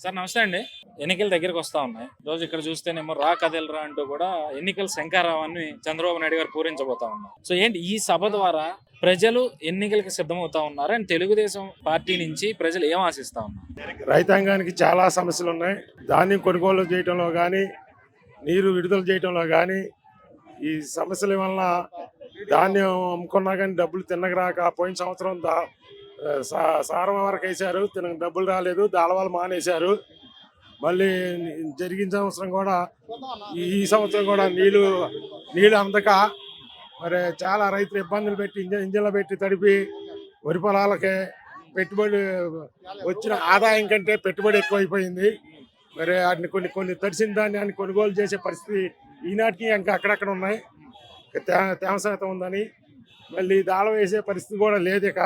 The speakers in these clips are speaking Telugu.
సార్ నమస్తే అండి. ఎన్నికల దగ్గరికి వస్తా ఉన్నాయి. రోజు ఇక్కడ చూస్తేనేమో రా కదలరా అంటూ కూడా ఎన్నికల శంఖారావాన్ని చంద్రబాబు నాయుడు గారు పూరించబోతా ఉన్నారు. సో ఏంటి ఈ సభ ద్వారా ప్రజలు ఎన్నికలకి సిద్ధమవుతా ఉన్నారు అండ్ తెలుగుదేశం పార్టీ నుంచి ప్రజలు ఏం ఆశిస్తా ఉన్నారు? రైతాంగానికి చాలా సమస్యలు ఉన్నాయి. ధాన్యం కొనుగోలు చేయడంలో కానీ, నీరు విడుదల చేయడంలో కానీ, ఈ సమస్యల వలన ధాన్యం అమ్ముకున్నా కానీ డబ్బులు తిన్నగరాక పోయిన సంవత్సరం సారం వరకు వేశారు, తినక డబ్బులు రాలేదు, దాళవాళ్ళు మానేశారు. మళ్ళీ జరిగిన సంవత్సరం కూడా ఈ సంవత్సరం కూడా నీళ్ళు అందక మరి చాలా రైతులు ఇబ్బందులు పెట్టి ఇంజన్లు పెట్టి తడిపి వరి పొలాలకి పెట్టుబడి వచ్చిన ఆదాయం కంటే పెట్టుబడి ఎక్కువైపోయింది. మరి వాటిని కొన్ని తడిసిన ధాన్యాన్ని కొనుగోలు చేసే పరిస్థితి ఈనాటికి ఇంకా అక్కడక్కడ ఉన్నాయి. తేమ శాతం ఉందని మళ్ళీ దాళం వేసే పరిస్థితి కూడా లేదు. ఇక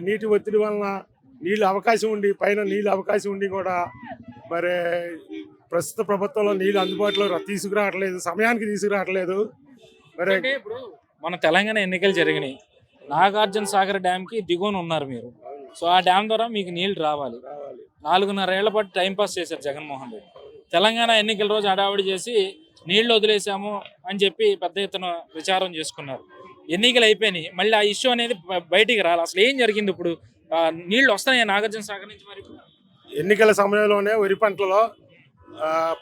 నీటి ఒత్తిడి వలన పైన నీళ్ళు అవకాశం ఉండి కూడా మరి ప్రస్తుత ప్రభుత్వంలో నీళ్ళు అందుబాటులో తీసుకురావట్లేదు, సమయానికి తీసుకురావట్లేదు. మరి ఇప్పుడు మన తెలంగాణ ఎన్నికలు జరిగినాయి. నాగార్జున సాగర్ డ్యామ్కి దిగువన ఉన్నారు మీరు. సో ఆ డ్యామ్ ద్వారా మీకు నీళ్లు రావాలి. 4.5 ఏళ్ల పాటు టైంపాస్ చేశారు జగన్మోహన్ రెడ్డి. తెలంగాణ ఎన్నికల రోజు హడావిడి చేసి నీళ్లు వదిలేసాము అని చెప్పి పెద్ద ఎత్తున ప్రచారం చేసుకున్నారు. ఎన్నికలు అయిపోయినాయి, మళ్ళీ ఆ ఇష్యూ అనేది బయటికి రాలి. అసలు ఏం జరిగింది? ఇప్పుడు నీళ్లు వస్తున్నాయి నాగార్జున సాగర్ నుంచి? మరి ఎన్నికల సమయంలోనే వరి పంటలో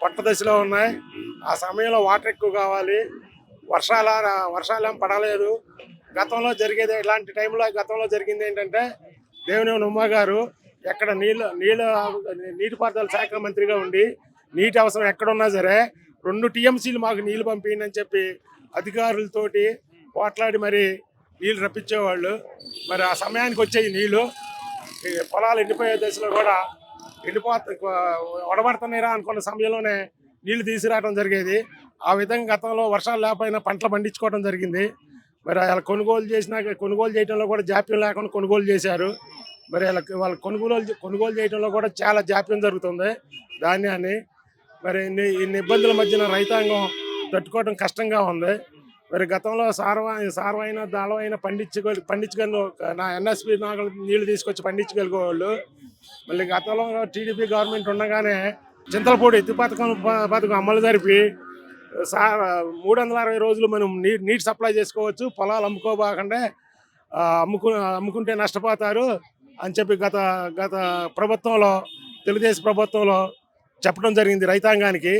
పంట దశలో ఉన్నాయి. ఆ సమయంలో వాటర్ ఎక్కువ కావాలి. వర్షాలేం పడలేదు. గతంలో జరిగేది ఇలాంటి టైంలో గతంలో జరిగింది ఏంటంటే, దేవినేని ఉమ్మ గారు ఎక్కడ నీటిపారుదల శాఖ మంత్రిగా ఉండి నీటి అవసరం ఎక్కడున్నా సరే 2 టీఎంసీలు మాకు నీళ్లు పంపించండి అని చెప్పి అధికారులతోటి పోట్లాడి మరి నీళ్ళు రప్పించేవాళ్ళు. మరి ఆ సమయానికి వచ్చేవి నీళ్ళు. పొలాలు ఎండిపోయే దశలో కూడా వడబడుతున్నాయిరా అనుకున్న సమయంలోనే నీళ్లు తీసుకురావడం జరిగేది. ఆ విధంగా గతంలో వర్షాలు లేకపోయినా పంటలు పండించుకోవడం జరిగింది. మరి అలా కొనుగోలు చేయడంలో కూడా జాప్యం లేకుండా కొనుగోలు చేశారు. మరి వాళ్ళ కొనుగోలు చేయడంలో కూడా చాలా జాప్యం జరుగుతుంది ధాన్యాన్ని. మరి ఇన్ని ఇబ్బందుల మధ్యన రైతాంగం తట్టుకోవడం కష్టంగా ఉంది. మరి గతంలో సారమైన దాళమైన పండించగలను నా ఎన్ఎస్పి నాగలు నీళ్లు తీసుకొచ్చి పండించగలిగేవాళ్ళు. మళ్ళీ గతంలో టీడీపీ గవర్నమెంట్ ఉండగానే చింతలపూడి ఎత్తి పథకం అమలు జరిపి 360 రోజులు మనం నీటి సప్లై చేసుకోవచ్చు, పొలాలు అమ్ముకోబాకంటే అమ్ముకుంటే నష్టపోతారు అని చెప్పి గత ప్రభుత్వంలో, తెలుగుదేశం ప్రభుత్వంలో చెప్పడం జరిగింది రైతాంగానికి.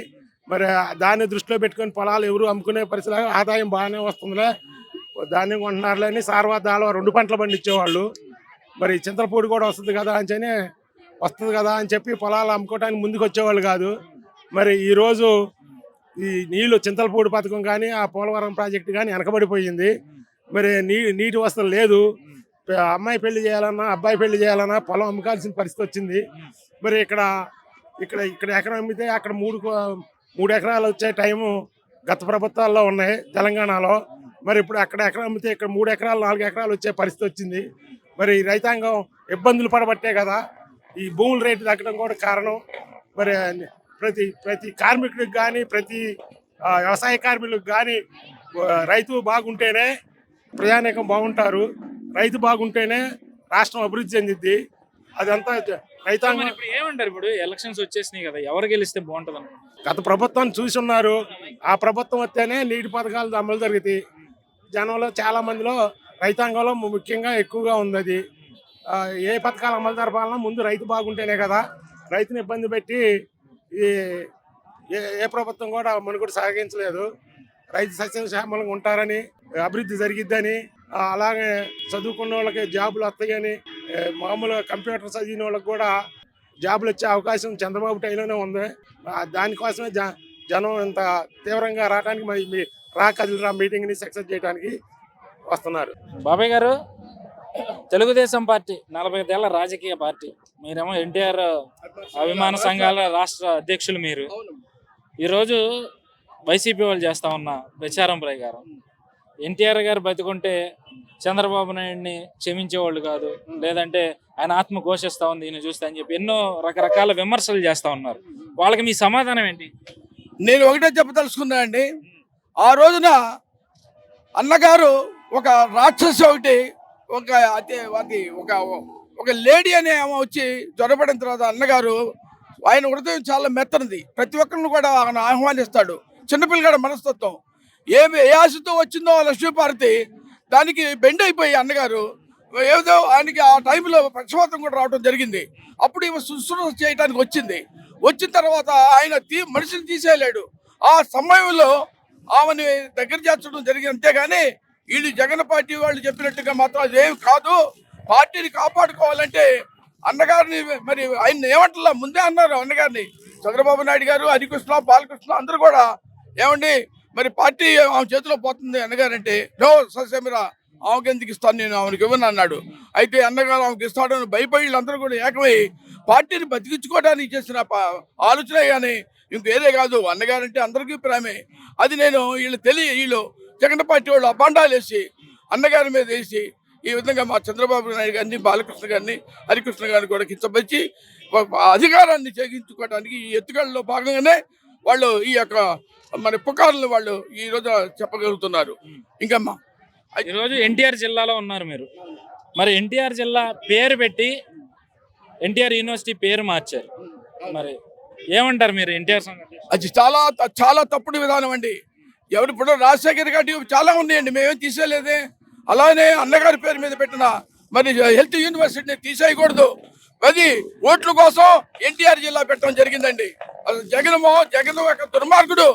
మరి దాన్ని దృష్టిలో పెట్టుకొని పొలాలు ఎవరు అమ్ముకునే పరిస్థితి, ఆదాయం బాగానే వస్తుందిలే, ధాన్యం కొంటున్నారులే అని దాళ 2 పంటలు పండించేవాళ్ళు. మరి చింతలపూడి కూడా వస్తుంది కదా అని చెప్పి పొలాలు అమ్ముకోవడానికి ముందుకు వచ్చేవాళ్ళు కాదు. మరి ఈరోజు ఈ నీళ్ళు చింతలపూడి పథకం కానీ, ఆ పోలవరం ప్రాజెక్టు కానీ వెనకబడిపోయింది. మరి నీటి వసతి లేదు. అమ్మాయి పెళ్లి చేయాలన్నా, అబ్బాయి పెళ్లి చేయాలన్నా పొలం అమ్ముకాల్సిన పరిస్థితి వచ్చింది. మరి ఇక్కడ ఎకరం అమ్మితే అక్కడ 3 ఎకరాలు వచ్చే టైము గత ప్రభుత్వాల్లో ఉన్నాయి తెలంగాణలో. మరి ఇప్పుడు అక్కడ ఎకరం అమ్మితే ఇక్కడ 3 ఎకరాలు 4 ఎకరాలు వచ్చే పరిస్థితి వచ్చింది. మరి రైతాంగం ఇబ్బందులు పడబట్టే కదా ఈ భూముల రేటు తగ్గడం కూడా కారణం. మరి ప్రతి కార్మికుడికి కానీ, ప్రతి వ్యవసాయ కార్మికులకు కానీ రైతు బాగుంటేనే ప్రజానీకం బాగుంటారు. రైతు బాగుంటేనే రాష్ట్రం అభివృద్ధి చెందిద్ది. అదంతా రైతాంగం. ఇప్పుడు ఏమంటారు? ఇప్పుడు ఎలక్షన్స్ వచ్చేసినాయి కదా, ఎవరు గెలిస్తే బాగుంటుంది? గత ప్రభుత్వాన్ని చూసి ఉన్నారు. ఆ ప్రభుత్వం వస్తేనే నీటి పథకాలు అమలు జరుగుతాయి. జనంలో చాలా మందిలో రైతాంగంలో ముఖ్యంగా ఎక్కువగా ఉంది అది. ఏ పథకాలు అమలు జరపాలన్నా ముందు రైతు బాగుంటేనే కదా. రైతుని ఇబ్బంది పెట్టి ఏ ప్రభుత్వం కూడా మనుగడ సాగించలేదు. రైతు సస్యశ్యామలంగా ఉంటారని, అభివృద్ధి జరిగిద్దని, అలాగే చదువుకున్న వాళ్ళకి జాబులు వస్తాయని, మామూలుగా కంప్యూటర్ చదివిన వాళ్ళకి కూడా జాబులు వచ్చే అవకాశం చంద్రబాబు టైంలోనే ఉంది. దానికోసమే జనం ఇంత తీవ్రంగా రావడానికి మీ కదిలిరా మీటింగ్ని సక్సెస్ చేయడానికి వస్తున్నారు. బాబాయ్ గారు, తెలుగుదేశం పార్టీ 45 ఏళ్ల రాజకీయ పార్టీ. మీరేమో ఎన్టీఆర్ అభిమాన సంఘాల రాష్ట్ర అధ్యక్షులు. మీరు ఈరోజు వైసీపీ వాళ్ళు చేస్తా ఉన్న ప్రచారం ప్రకారం ఎన్టీఆర్ గారు బతికుంటే చంద్రబాబు నాయుడిని క్షమించేవాళ్ళు కాదు, లేదంటే ఆయన ఆత్మ ఘోషిస్తూ ఉంది ఈయన చూస్తే అని చెప్పి ఎన్నో రకరకాల విమర్శలు చేస్తూ ఉన్నారు. వాళ్ళకి మీ సమాధానం ఏంటి? నేను ఒకటే చెప్పదలుచుకున్నా అండి. ఆ రోజున అన్నగారు ఒక రాక్షసి ఒకటి ఒక లేడీ అనే ఆమె వచ్చి జ్వరపడిన తర్వాత అన్నగారు ఆయన హృదయం చాలా మెత్తనిది, ప్రతి ఒక్కరిని కూడా ఆయన ఆహ్వానిస్తాడు. చిన్నపిల్లగాడ మనస్తత్వం. ఏ ఆశతో వచ్చిందో లక్ష్మీపార్వతి దానికి బెండ్ అయిపోయి అన్నగారు ఏదో ఆయనకి ఆ టైంలో పక్షవాతం కూడా రావడం జరిగింది. అప్పుడు ఈమె శుశ్రూష చేయడానికి వచ్చింది. వచ్చిన తర్వాత ఆయన మనిషిని తీసేయలేడు. ఆ సమయంలో ఆమెని దగ్గర చేర్చడం జరిగింది. అంతేగాని వీళ్ళు జగన్ పార్టీ వాళ్ళు చెప్పినట్టుగా మాత్రం అదేం కాదు. పార్టీని కాపాడుకోవాలంటే అన్నగారిని మరి ఆయన ఏమంటలా ముందే అన్నారు అన్నగారిని. చంద్రబాబు నాయుడు గారు, హరికృష్ణ, బాలకృష్ణ అందరూ కూడా ఏమండి మరి పార్టీ ఆమె చేతిలో పోతుంది అన్నగారంటే నో ససేమిరా, ఆమెకి ఎందుకు ఇస్తాను, నేను ఆమెకి ఇవ్వను అన్నాడు. అయితే అన్నగారు ఆమెకి ఇస్తాడని భయపడి వీళ్ళందరూ కూడా ఏకమై పార్టీని బతికించుకోవడానికి చేసిన ఆలోచన కానీ ఇంకేదే కాదు. అన్నగారంటే అందరికీ ప్రేమే. అది నేను వీళ్ళు జగన్ పార్టీ వాళ్ళు అబాండాలు వేసి అన్నగారి మీద వేసి ఈ విధంగా మా చంద్రబాబు నాయుడు గారిని, బాలకృష్ణ గారిని, హరికృష్ణ గారిని కూడా కించపరిచి అధికారాన్ని చేయించుకోవడానికి ఈ ఎత్తుగడలో భాగంగానే వాళ్ళు ఈ యొక్క మన పుకార్లు వాళ్ళు ఈ రోజు చెప్పగలుగుతున్నారు. ఇంకమ్మా ఈరోజు ఎన్టీఆర్ జిల్లాలో ఉన్నారు మీరు. మరి ఎన్టీఆర్ జిల్లా పేరు పెట్టి ఎన్టీఆర్ యూనివర్సిటీ పేరు మార్చారు. మరి ఏమంటారు మీరు ఎన్టీఆర్ సంగతి? అది చాలా చాలా తప్పుడు విధానం అండి. ఇప్పుడు రాజశేఖర్ గారి చాలా ఉన్నాయండి, మేమేం తీసేయలేదే. అలానే అన్నగారి పేరు మీద పెట్టిన మరి హెల్త్ యూనివర్సిటీని తీసేయకూడదు. అది ఓట్ల కోసం ఎన్టీఆర్ జిల్లా పెట్టడం జరిగిందండి. జగన్ యొక్క దుర్మార్గుడు.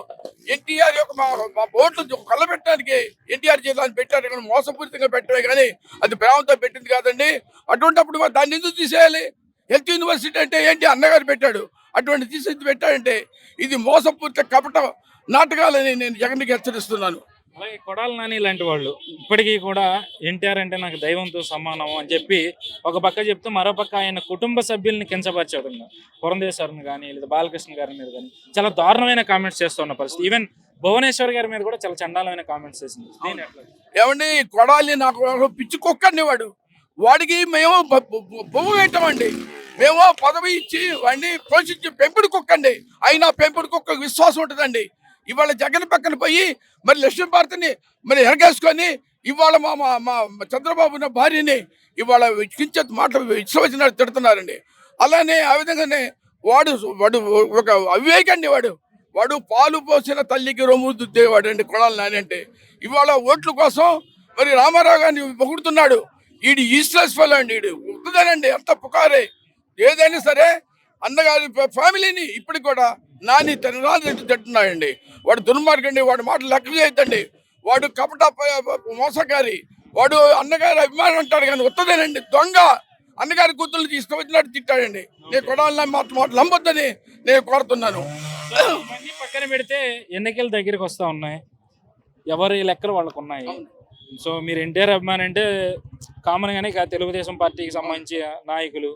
ఎన్టీఆర్ యొక్క మా ఓట్లు కళ్ళబెట్టడానికి ఎన్టీఆర్ జిల్లాని పెట్టారు. ఇక్కడ మోసపూరితంగా పెట్టడమే కానీ అది ప్రేమతో పెట్టింది కాదండి. అటువంటిప్పుడు దాన్ని ఎందుకు తీసేయాలి? హెల్త్ యూనివర్సిటీ అంటే ఏంటి? అన్నగారు పెట్టాడు. అటువంటి తీసి పెట్టాడంటే ఇది మోసపూరిత కపట నాటకాలని నేను జగన్కి హెచ్చరిస్తున్నాను. అలాగే కొడాలి నాని లాంటి వాళ్ళు ఇప్పటికీ కూడా ఎన్టీఆర్ అంటే నాకు దైవంతో సమానం అని చెప్పి ఒక పక్క చెప్తూ మరో పక్క ఆయన కుటుంబ సభ్యుల్ని కించపరచడం, పురంధేశ్వరిని కానీ లేదా బాలకృష్ణ గారి మీద కానీ చాలా దారుణమైన కామెంట్స్ చేస్తున్న పరిస్థితి. ఈవెన్ భువనేశ్వర్ గారి మీద కూడా చాలా చండాలమైన కామెంట్స్ చేసింది. ఏమండి, కొడాలి నాకు పిచ్చి కుక్కండి వాడికి మేము బొమ్మ పెట్టమండి. మేము పదవి ఇచ్చి వాడిని పోషించి పెంపుడు కుక్కండి. అయినా పెంపుడు కుక్క విశ్వాసం ఉంటుందండి. ఇవాళ జగన్ పక్కన పోయి మరి లక్ష్మీపార్వతిని మరి వెనకేసుకొని ఇవాళ మా చంద్రబాబు భార్యని ఇవాళ కించెత్ మాటలు ఇష్టం వచ్చినట్టు తిడుతున్నారండి. అలానే ఆ విధంగానే వాడు ఒక అవివేకండి. వాడు పాలు పోసిన తల్లికి రొమ్ము దుద్దేవాడు అండి కొడాలి నాని అంటే. ఇవాళ ఓట్ల కోసం మరి రామారావు గారిని పొగుడుతున్నాడు. వీడు ఈస్ట్లెస్ ఫెలో అండి. వీడు ఉంటుందేనండి, అంత పుకారే. ఏదైనా సరే అన్నగారి ఫ్యామిలీని ఇప్పటికి కూడా నాని తనరాలు తిట్టున్నాడండి. వాడు దుర్మార్గండి. వాడు మాటలు లెక్క చేయొద్దండి. వాడు కపట మోసగారి. వాడు అన్నగారి అభిమానం అంటాడు కానీ వస్తుందేనండి దొంగ. అన్నగారి కూతుర్లు ఇష్టం వచ్చినట్టు తిట్టాడండి. నేను కొడాలి మాటలు నమ్మొద్దని నేను కోరుతున్నాను. పక్కన పెడితే ఎన్నికల దగ్గరికి వస్తూ ఉన్నాయి, ఎవరి లెక్కలు వాళ్ళకు ఉన్నాయి. సో మీరు ఎన్టీఆర్ అభిమాని అంటే కామన్ గానే తెలుగుదేశం పార్టీకి సంబంధించిన నాయకులు.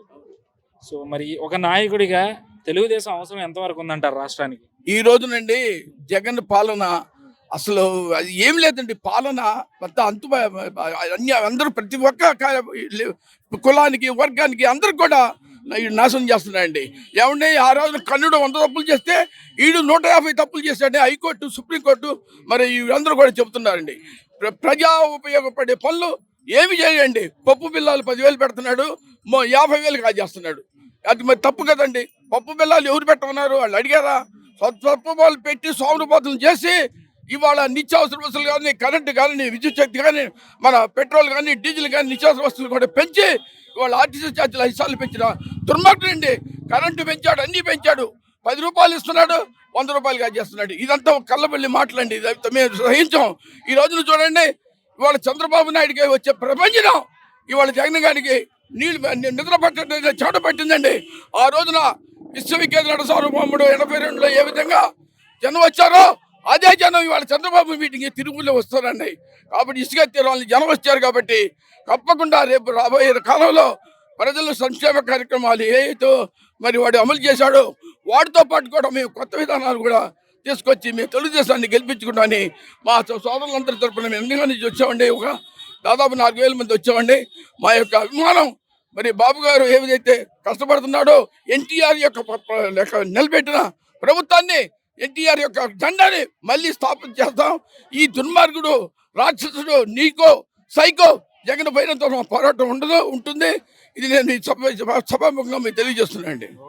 సో మరి ఒక నాయకుడిగా తెలుగుదేశం అవసరం ఎంతవరకు ఉందంటారు రాష్ట్రానికి? ఈ రోజునండి జగన్ పాలన అసలు అది ఏం లేదండి. పాలన మొత్తం అందరూ ప్రతి ఒక్క కులానికి, వర్గానికి అందరికి కూడా నాశనం చేస్తున్నాయండి. ఏమండి, ఆ రోజున కన్నుడు 100 తప్పులు చేస్తే ఈడు 150 తప్పులు చేశాడు. హైకోర్టు, సుప్రీంకోర్టు మరి అందరూ కూడా చెబుతున్నారండి. ప్రజా ఉపయోగపడే పనులు ఏమి చేయండి. పప్పు బిల్లాలు 10,000 పెడుతున్నాడు, 50,000 కాజేస్తున్నాడు. అది మరి తప్పు కదండి. పప్పు బిల్లాలు ఎవరు పెట్టమన్నారు? వాళ్ళు అడిగారా? పప్పు బాలు పెట్టి సోమరపోతులు చేసి ఇవాళ నిత్యావసర వస్తువులు కానీ, కరెంటు కానీ, విద్యుత్ శక్తి కానీ, మన పెట్రోల్ కానీ, డీజిల్ కానీ, నిత్యావసర వస్తువులు కూడా పెంచి ఇవాళ ఆర్టీసీ ఛార్జీలు 5 సార్లు పెంచిన దుర్మార్గుడండి. కరెంటు పెంచాడు, అన్నీ పెంచాడు. 10 రూపాయలు ఇస్తున్నాడు, 100 రూపాయలు కాజేస్తున్నాడు. ఇదంతా కళ్ళబెల్లి మాటలండి. మేము సహించాం. ఈ రోజున చూడండి, ఇవాళ చంద్రబాబు నాయుడికి వచ్చే ప్రపంచం ఇవాళ జగన్ గారికి నిద్ర పట్టడం చెమట పట్టిందండి. ఆ రోజున విశ్వవిఖ్యాత నట సార్వభౌముడు 82లో ఏ విధంగా జనం వచ్చారో అదే జనం ఇవాళ చంద్రబాబు మీటింగ్ తిరుగులో వస్తారండి. కాబట్టి ఇసుక తీరాలని జనం వచ్చారు. కాబట్టి తప్పకుండా రేపు రాబోయే కాలంలో ప్రజల సంక్షేమ కార్యక్రమాలు ఏదో మరి వాడు అమలు చేశాడో వాటితో పాటు కూడా మేము కొత్త విధానాలు కూడా తీసుకొచ్చి మేము తెలుగుదేశాన్ని గెలిపించుకుంటామని మా సోదరులందరి తరఫున మేము ఎన్నికల నుంచి వచ్చామండి. దాదాపు 4,000 మంది వచ్చామండి. మా యొక్క అభిమానం మరి బాబు గారు ఏదైతే కష్టపడుతున్నాడో ఎన్టీఆర్ యొక్క నిలబెట్టిన ప్రభుత్వాన్ని, ఎన్టీఆర్ యొక్క జెండాని మళ్ళీ స్థాపన చేస్తాం. ఈ దుర్మార్గుడు, రాక్షసుడు, నీకో సైకో జగన్ పైన పోరాటం ఉంటుంది. ఇది నేను ఈ సభాముఖంగా మీకు తెలియజేస్తున్నానండి.